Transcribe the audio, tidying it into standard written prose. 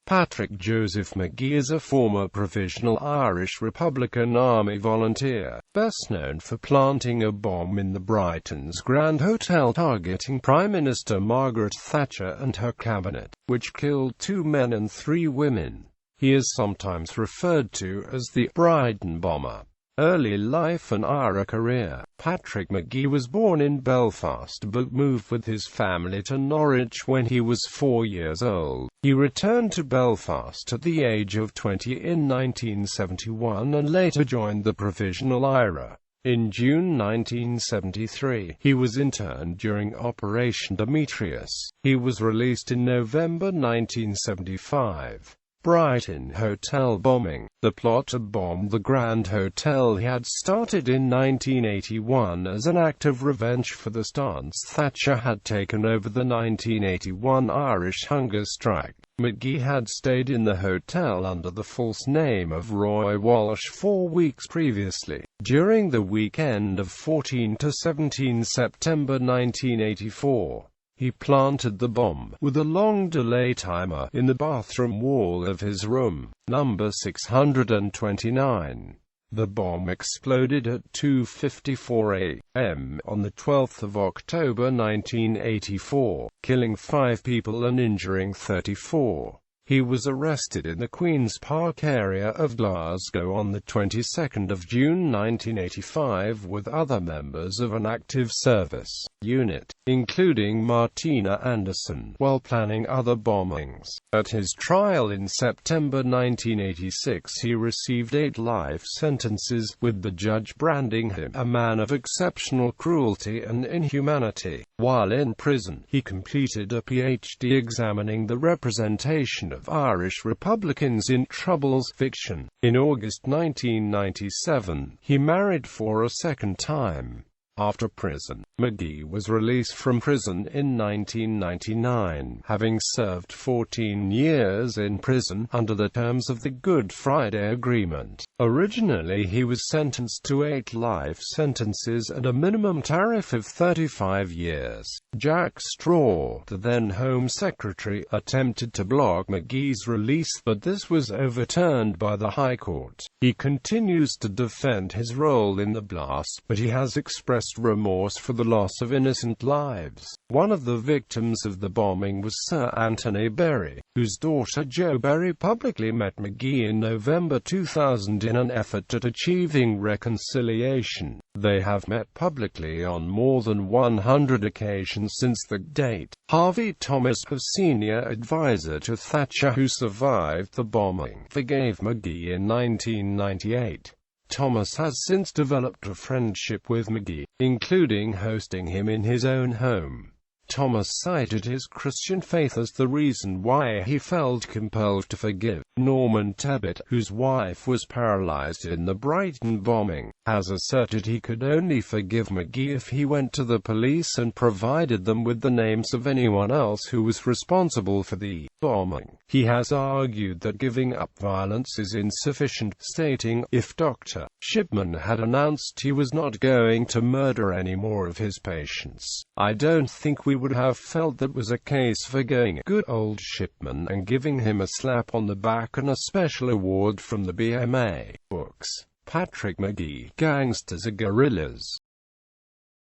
Patrick Joseph Magee is a former Provisional Irish Republican Army volunteer, best known for planting a bomb in the Brighton's Grand Hotel targeting Prime Minister Margaret Thatcher and her cabinet, which killed 2 men and 3 women. He is sometimes referred to as the Brighton bomber. Early life and IRA career. Patrick Magee was born in Belfast but moved with his family to Norwich when he was 4 years old. He returned to Belfast at the age of 20 in 1971 and later joined the Provisional IRA. In June 1973, he was interned during Operation Demetrius. He was released in November 1975. Brighton Hotel bombing. The plot to bomb the Grand Hotel had started in 1981 as an act of revenge for the stance Thatcher had taken over the 1981 Irish hunger strike. Magee had stayed in the hotel under the false name of Roy Walsh 4 weeks previously. During the weekend of 14 to 17 September 1984, he planted the bomb, with a long delay timer, in the bathroom wall of his room, number 629. The bomb exploded at 2:54 a.m. on the 12th of October 1984, killing 5 people and injuring 34. He was arrested in the Queen's Park area of Glasgow on the 22nd of June 1985 with other members of an active service unit, including Martina Anderson, while planning other bombings. At his trial in September 1986 he received 8 life sentences, with the judge branding him a man of exceptional cruelty and inhumanity. While in prison, he completed a PhD examining the representation of Irish Republicans in Troubles fiction. In August 1997, he married for a second time. After prison, Magee was released from prison in 1999, having served 14 years in prison under the terms of the Good Friday Agreement. Originally he was sentenced to 8 life sentences and a minimum tariff of 35 years. Jack Straw, the then Home Secretary, attempted to block Magee's release, but this was overturned by the High Court. He continues to defend his role in the blast, but he has expressed remorse for the loss of innocent lives. One of the victims of the bombing was Sir Anthony Berry, whose daughter Jo Berry publicly met Magee in November 2000 in an effort at achieving reconciliation. They have met publicly on more than 100 occasions since the date. Harvey Thomas, a senior advisor to Thatcher who survived the bombing, forgave Magee in 1998. Thomas has since developed a friendship with Magee, including hosting him in his own home. Thomas cited his Christian faith as the reason why he felt compelled to forgive. Norman Tebbit, whose wife was paralyzed in the Brighton bombing, has asserted he could only forgive Magee if he went to the police and provided them with the names of anyone else who was responsible for the bombing. He has argued that giving up violence is insufficient, stating, "If Dr. Shipman had announced he was not going to murder any more of his patients, I don't think we would have felt that was a case for going good old Shipman and giving him a slap on the back and a special award from the BMA." Books. Patrick Magee, Gangsters or Guerrillas.